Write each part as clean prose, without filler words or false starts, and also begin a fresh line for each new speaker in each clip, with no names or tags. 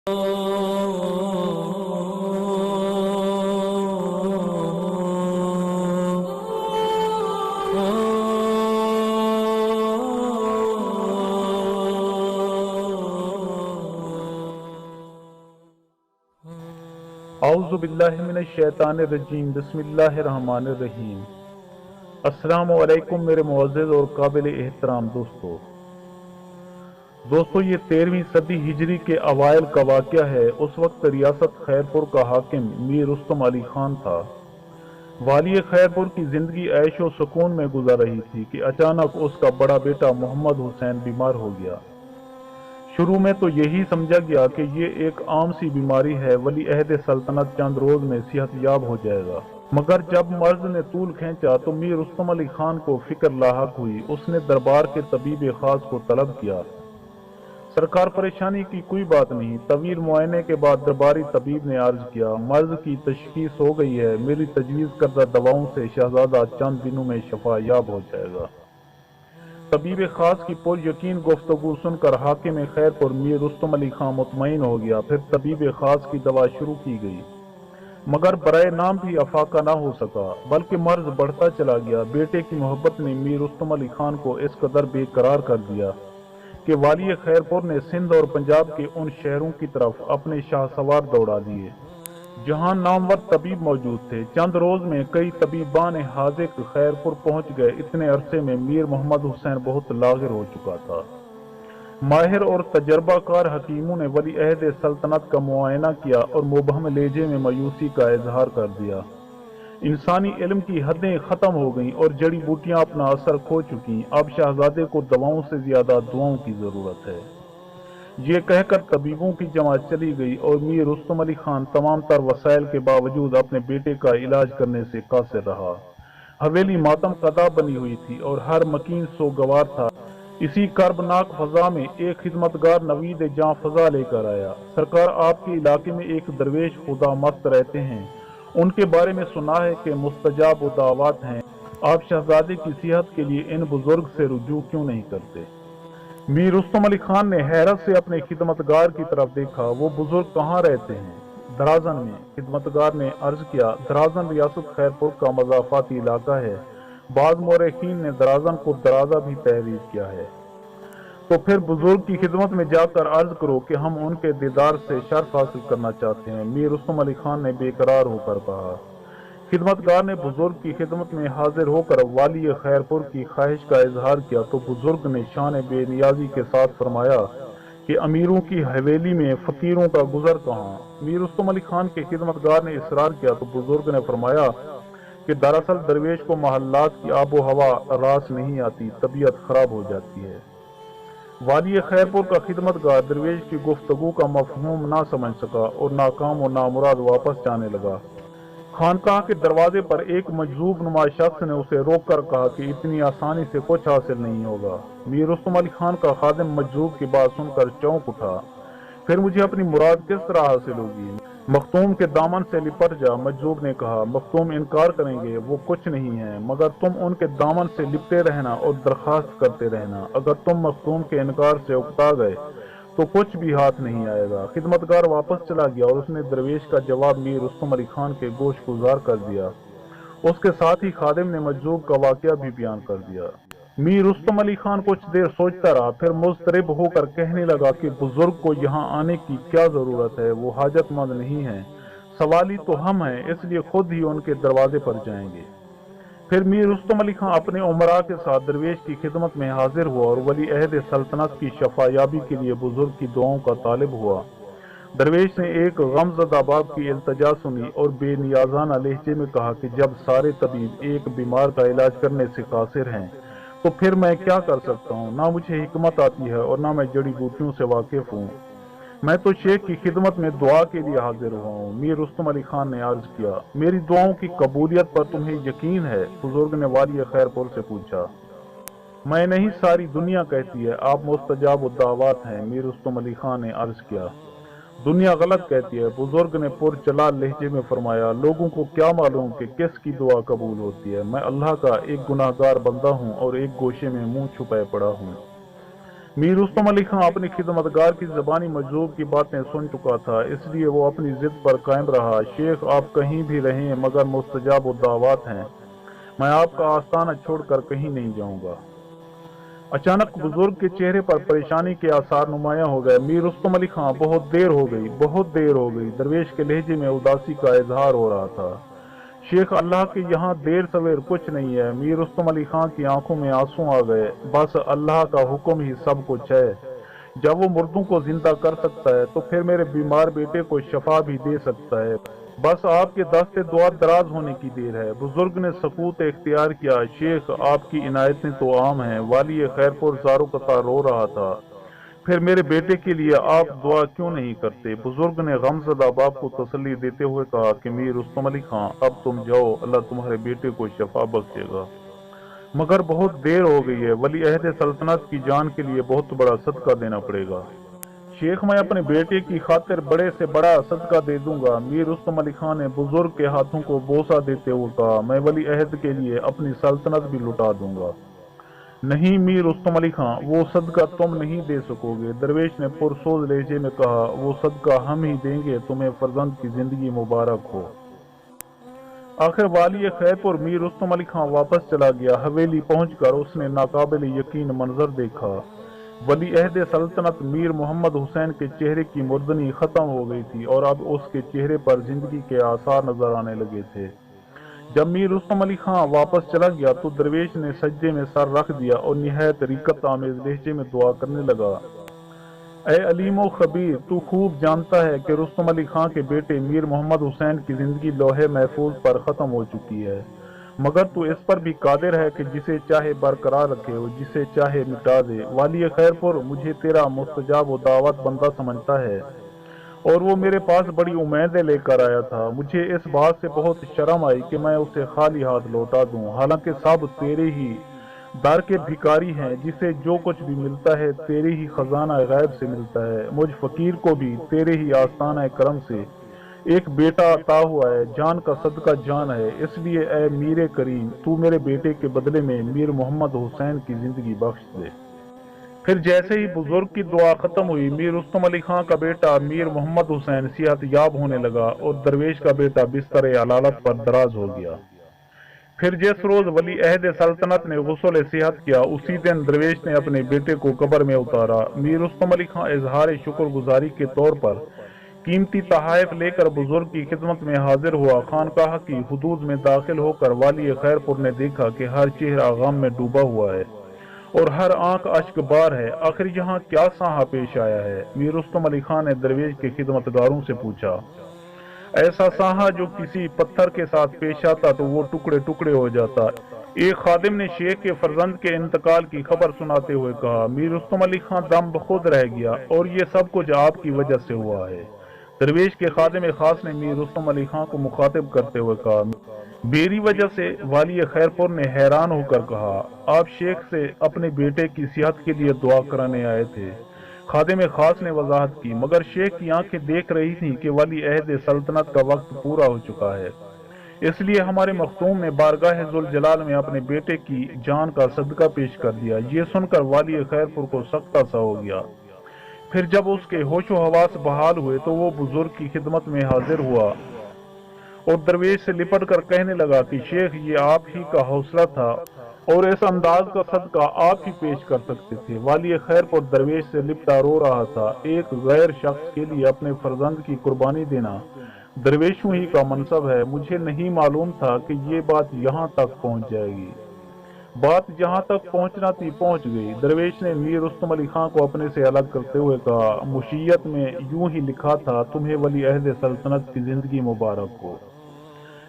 اعوذ باللہ من الشیطان الرجیم، بسم اللہ الرحمن الرحیم۔ السلام علیکم میرے معزز اور قابل احترام دوستو، یہ 13ویں صدی ہجری کے اوائل کا واقعہ ہے۔ اس وقت ریاست خیرپور کا حاکم میر رستم علی خان تھا۔ والی خیرپور کی زندگی عیش و سکون میں گزر رہی تھی کہ اچانک اس کا بڑا بیٹا محمد حسین بیمار ہو گیا۔ شروع میں تو یہی سمجھا گیا کہ یہ ایک عام سی بیماری ہے، ولی عہد سلطنت چند روز میں صحت یاب ہو جائے گا۔ مگر جب مرض نے طول کھینچا تو میر رستم علی خان کو فکر لاحق ہوئی۔ اس نے دربار کے طبیب خاص کو طلب کیا۔ سرکار، پریشانی کی کوئی بات نہیں۔ طویل معائنے کے بعد درباری طبیب نے عرض کیا، مرض کی تشخیص ہو گئی ہے، میری تجویز کردہ دواؤں سے شہزادہ چند دنوں میں شفا یاب ہو جائے گا۔ طبیب خاص کی پر یقین گفتگو سن کر حاکم خیرپور میر رستم علی خان مطمئن ہو گیا۔ پھر طبیب خاص کی دوا شروع کی گئی، مگر برائے نام بھی افاقہ نہ ہو سکا، بلکہ مرض بڑھتا چلا گیا۔ بیٹے کی محبت نے میر رستم علی خان کو اس قدر بے قرار کر دیا کہ والی خیرپور نے سندھ اور پنجاب کے ان شہروں کی طرف اپنے شاہ سوار دوڑا دیے جہاں نامور طبیب موجود تھے۔ چند روز میں کئی طبیبان حاذق خیرپور پہنچ گئے۔ اتنے عرصے میں میر محمد حسین بہت لاغر ہو چکا تھا۔ ماہر اور تجربہ کار حکیموں نے ولی عہد سلطنت کا معائنہ کیا اور مبہم لہجے میں مایوسی کا اظہار کر دیا۔ انسانی علم کی حدیں ختم ہو گئیں اور جڑی بوٹیاں اپنا اثر کھو چکیں۔ اب شہزادے کو دواؤں سے زیادہ دعاؤں کی ضرورت ہے۔ یہ کہہ کر طبیبوں کی جماعت چلی گئی اور میر رستم علی خان تمام تر وسائل کے باوجود اپنے بیٹے کا علاج کرنے سے قاصر رہا۔ حویلی ماتم قدا بنی ہوئی تھی اور ہر مکین سوگوار تھا۔ اسی کربناک فضا میں ایک خدمتگار نوید جاں فضا لے کر آیا۔ سرکار، آپ کے علاقے میں ایک درویش خدا مست رہتے ہیں، ان کے بارے میں سنا ہے کہ مستجاب دعوات ہیں۔ آپ شہزادے کی صحت کے لیے ان بزرگ سے رجوع کیوں نہیں کرتے؟ میر رستم علی خان نے حیرت سے اپنے خدمتگار کی طرف دیکھا۔ وہ بزرگ کہاں رہتے ہیں؟ درازن میں۔ خدمتگار نے عرض کیا، درازن ریاست خیرپور کا مضافاتی علاقہ ہے۔ بعض مورخین نے درازن کو درازہ بھی تحریر کیا ہے۔ تو پھر بزرگ کی خدمت میں جا کر عرض کرو کہ ہم ان کے دیدار سے شرف حاصل کرنا چاہتے ہیں، میر رستم علی خان نے بے قرار ہو کر کہا۔ خدمتگار نے بزرگ کی خدمت میں حاضر ہو کر والی خیرپور کی خواہش کا اظہار کیا تو بزرگ نے شان بے نیازی کے ساتھ فرمایا کہ امیروں کی حویلی میں فقیروں کا گزر کہاں؟ میر رستم علی خان کے خدمتگار نے اصرار کیا تو بزرگ نے فرمایا کہ دراصل درویش کو محلات کی آب و ہوا راس نہیں آتی، طبیعت خراب ہو جاتی ہے۔ والی خیرپور کا خدمتگار درویش کی گفتگو کا مفہوم نہ سمجھ سکا اور ناکام و نامراد واپس جانے لگا۔ خانقاہ کے دروازے پر ایک مجذوب نما شخص نے اسے روک کر کہا کہ اتنی آسانی سے کچھ حاصل نہیں ہوگا۔ میر رستم علی خان کا خادم مجذوب کی بات سن کر چونک اٹھا۔ پھر مجھے اپنی مراد کس طرح حاصل ہوگی؟ مختوم کے دامن سے لپٹ جا، مجذوب نے کہا۔ مختوم انکار کریں گے، وہ کچھ نہیں ہیں، مگر تم ان کے دامن سے لپٹے رہنا اور درخواست کرتے رہنا۔ اگر تم مختوم کے انکار سے اکتا گئے تو کچھ بھی ہاتھ نہیں آئے گا۔ خدمتگار واپس چلا گیا اور اس نے درویش کا جواب میر رستم علی خان کے گوش گزار کر دیا۔ اس کے ساتھ ہی خادم نے مجذوب کا واقعہ بھی بیان کر دیا۔ میر رستم علی خان کچھ دیر سوچتا رہا، پھر مضطرب ہو کر کہنے لگا کہ بزرگ کو یہاں آنے کی کیا ضرورت ہے؟ وہ حاجت مند نہیں ہیں، سوالی تو ہم ہیں، اس لیے خود ہی ان کے دروازے پر جائیں گے۔ پھر میر رستم علی خان اپنے امراء کے ساتھ درویش کی خدمت میں حاضر ہوا اور ولی عہد سلطنت کی شفا یابی کے لیے بزرگ کی دعاؤں کا طالب ہوا۔ درویش نے ایک غمزدہ باپ کی التجا سنی اور بے نیازانہ لہجے میں کہا کہ جب سارے طبیب ایک بیمار کا علاج کرنے سے قاصر ہیں تو پھر میں کیا کر سکتا ہوں؟ نہ مجھے حکمت آتی ہے اور نہ میں جڑی بوٹیوں سے واقف ہوں، میں تو شیخ کی خدمت میں دعا کے لیے حاضر ہوا ہوں۔ میر رستم علی خان نے عرض کیا، میری دعاؤں کی قبولیت پر تمہیں یقین ہے؟ بزرگ نے والی خیرپور سے پوچھا۔ میں نہیں، ساری دنیا کہتی ہے آپ مستجاب الدعوات ہیں، میر رستم علی خان نے عرض کیا۔ دنیا غلط کہتی ہے، بزرگ نے پر جلال لہجے میں فرمایا۔ لوگوں کو کیا معلوم کہ کس کی دعا قبول ہوتی ہے؟ میں اللہ کا ایک گناہگار بندہ ہوں اور ایک گوشے میں منہ چھپائے پڑا ہوں۔ मीर रुस्तम अली खां अपनी खिदमतगार की ज़बानी मजलूब की बातें सुन चुका था, इसलिए वो अपनी जिद पर कायम रहा। शेख, आप कहीं भी रहें मगर मुस्तजाब दावत हैं, मैं आपका आस्थाना छोड़कर कहीं नहीं जाऊंगा। अचानक बुजुर्ग के चेहरे पर परेशानी के आसार नुमाया हो गए। मीर रुस्तम अली खां, बहुत देर हो गई, बहुत देर हो गई। दरवेश के लहजे में उदासी का इजहार हो रहा था। शेख, अल्लाह के यहाँ देर सवेर कुछ नहीं है। मीर रुस्तम अली खां की आंखों में आंसू आ गए। बस अल्लाह का हुक्म ही सब कुछ है। जब वो मुर्दों को जिंदा कर सकता है तो फिर मेरे बीमार बेटे को शफा भी दे सकता है। बस आपके दस्ते दुआ दराज होने की देर है। बुजुर्ग ने सकूत इख्तियार किया। शेख, आपकी इनायतें तो आम हैं। वाली खैरपुर ज़ारो कतार रो रहा था। फिर मेरे बेटे के लिए आप दुआ क्यों नहीं करते? बुजुर्ग ने गमज़दा बाप को तसल्ली देते हुए कहा कि मीर रुस्तम अली खां, अब तुम जाओ, अल्लाह तुम्हारे बेटे को शफा बख्शेगा। मगर बहुत देर हो गई है। वली अहद सल्तनत की जान के लिए बहुत बड़ा सदका देना पड़ेगा। शेख, मैं अपने बेटे की खातिर बड़े से बड़ा सदका दे दूंगा। मीर रुस्तम अली खान ने बुजुर्ग के हाथों को बोसा देते हुए कहा, मैं वली अहद के लिए अपनी सल्तनत भी लुटा दूंगा। नहीं मीर रुस्तम अली खां, वो सदका तुम नहीं दे सकोगे। दरवेश ने पुरसोज लहजे में कहा, वो सदका हम ही देंगे, तुम्हें फर्जंद की जिंदगी मुबारक हो। आखिर वाली खैरपुर मीर रुस्तम अली खां वापस चला गया। हवेली पहुंचकर उसने नाकाबिल यकीन मंजर देखा। वली अहद सल्तनत मीर मोहम्मद हुसैन के चेहरे की मुर्दनी खत्म हो गई थी और अब उसके चेहरे पर जिंदगी के आसार नजर आने लगे थे। जब मीर रुस्तम अली खां वापस चला गया तो दरवेश ने सज्जे में सर रख दिया और निहायत रिकत आमेज लहजे में दुआ करने लगा। ए अलीमो खबीर, तू खूब जानता है कि रुस्तम अली खां के बेटे मीर मोहम्मद हुसैन की जिंदगी लोहे महफूज पर खत्म हो चुकी है, मगर तू इस पर भी कादिर है कि जिसे चाहे बरकरार रखे और जिसे चाहे मिटा दे। वाली खैरपुर मुझे तेरा मुस्तजाब दावत बंदा समझता है और वो मेरे पास बड़ी उम्मीदें लेकर आया था। मुझे इस बात से बहुत शर्म आई कि मैं उसे खाली हाथ लौटा दूं, हालांकि सब तेरे ही दर के भिखारी हैं। जिसे जो कुछ भी मिलता है तेरे ही खजाना गैब से मिलता है। मुझ फकीर को भी तेरे ही आस्ताना करम से एक बेटा अता हुआ है। जान का सदका जान है, इसलिए ए मीर करीम, तू मेरे बेटे के बदले में मीर मोहम्मद हुसैन की जिंदगी बख्श दे। फिर जैसे ही बुजुर्ग की दुआ खत्म हुई, मीर रुस्तम अली खां का बेटा मीर मोहम्मद हुसैन सेहत याब होने लगा और दरवेश का बेटा बिस्तर अलालत पर दराज हो गया। फिर जिस रोज वली अहद सल्तनत ने गुस्ल सेहत किया, उसी दिन दरवेश ने अपने बेटे को कब्र में उतारा। मीर रुस्तम अली खां इजहार शुक्रगुजारी के तौर पर कीमती तहाइफ लेकर बुजुर्ग की खिदमत में हाजिर हुआ। खानकाह की हुदूद में दाखिल होकर वाली खैरपुर ने देखा कि हर चेहरा गम में डूबा हुआ है और हर आंख अश्क बार है। आखिर यहाँ क्या साहा पेश आया है? मीर रुस्तम अली खान ने दरवेश के खिदमतगारों से पूछा। ऐसा साहा जो किसी पत्थर के साथ पेश आता तो वो टुकड़े टुकड़े हो जाता। एक खादिम ने शेख के फर्जंद के इंतकाल की खबर सुनाते हुए कहा। मीर रुस्तम अली खान दम बखुद रह गया और ये सब कुछ आपकी वजह से हुआ है। दरवेश के खादिम खास ने मीर रुस्तम अली खान को मुखातिब करते हुए कहा, मेरी वजह से? वाली खैरपुर ने हैरान होकर कहा, आप शेख से अपने बेटे की सेहत के लिए दुआ कराने आए थे। खादिम खास ने वजाहत की, मगर शेख की आंखें देख रही थी कि वली अहद सल्तनत का वक्त पूरा हो चुका है, इसलिए हमारे मखतूम ने बारगाह जुल जलाल में अपने बेटे की जान का सदका पेश कर दिया। ये सुनकर वाली खैरपुर को सख्ता सा हो गया। फिर जब उसके होशो हवास बहाल हुए तो वो बुजुर्ग की खिदमत में हाजिर हुआ और दरवेश से लिपट कर कहने लगा कि शेख, ये आप ही का हौसला था और इस अंदाज का सदका आप ही पेश कर सकते थे। वाली खैरपुर दरवेश से लिपटा रो रहा था। एक गैर शख्स के लिए अपने फर्जंद की कुर्बानी देना दरवेशों ही का मनसब है। मुझे नहीं मालूम था कि ये बात यहाँ तक पहुँच जाएगी। बात जहां तक पहुंचना थी पहुंच गई। दरवेश ने मीर रुस्तम अली खां को अपने से अलग करते हुए कहा, मुशीयत में यूं ही लिखा था, तुम्हें वली अहद सल्तनत की जिंदगी मुबारक हो।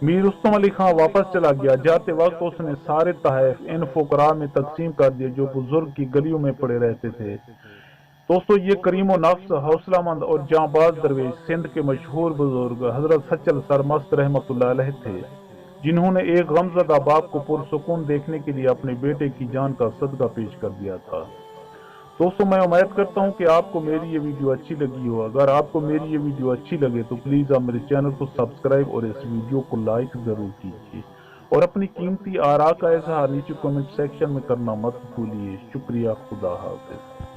मीर रुस्तम अली खां वापस चला गया। जाते वक्त उसने सारे तहफ इन फुकरा में तकसीम कर दिए जो बुजुर्ग की गलियों में पड़े रहते थे। दोस्तों, ये करीमो नफ्स, हौसलामंद और जांबाज दरवेश सिंध के मशहूर बुजुर्ग हजरत सचल सरमस्त रहमतुल्लाह अलैह थे, जिन्होंने एक गमज़दा बाप को पुरसुकून देखने के लिए अपने बेटे की जान का सदका पेश कर दिया था। दोस्तों, मैं उम्मीद करता हूं कि आपको मेरी ये वीडियो अच्छी लगी हो। अगर आपको मेरी ये वीडियो अच्छी लगे तो प्लीज़ आप मेरे चैनल को सब्सक्राइब और इस वीडियो को लाइक ज़रूर कीजिए اور اپنی قیمتی آراء کا اظہار نیچے کمنٹ سیکشن میں کرنا مت بھولیے۔ شکریہ، خدا حافظ۔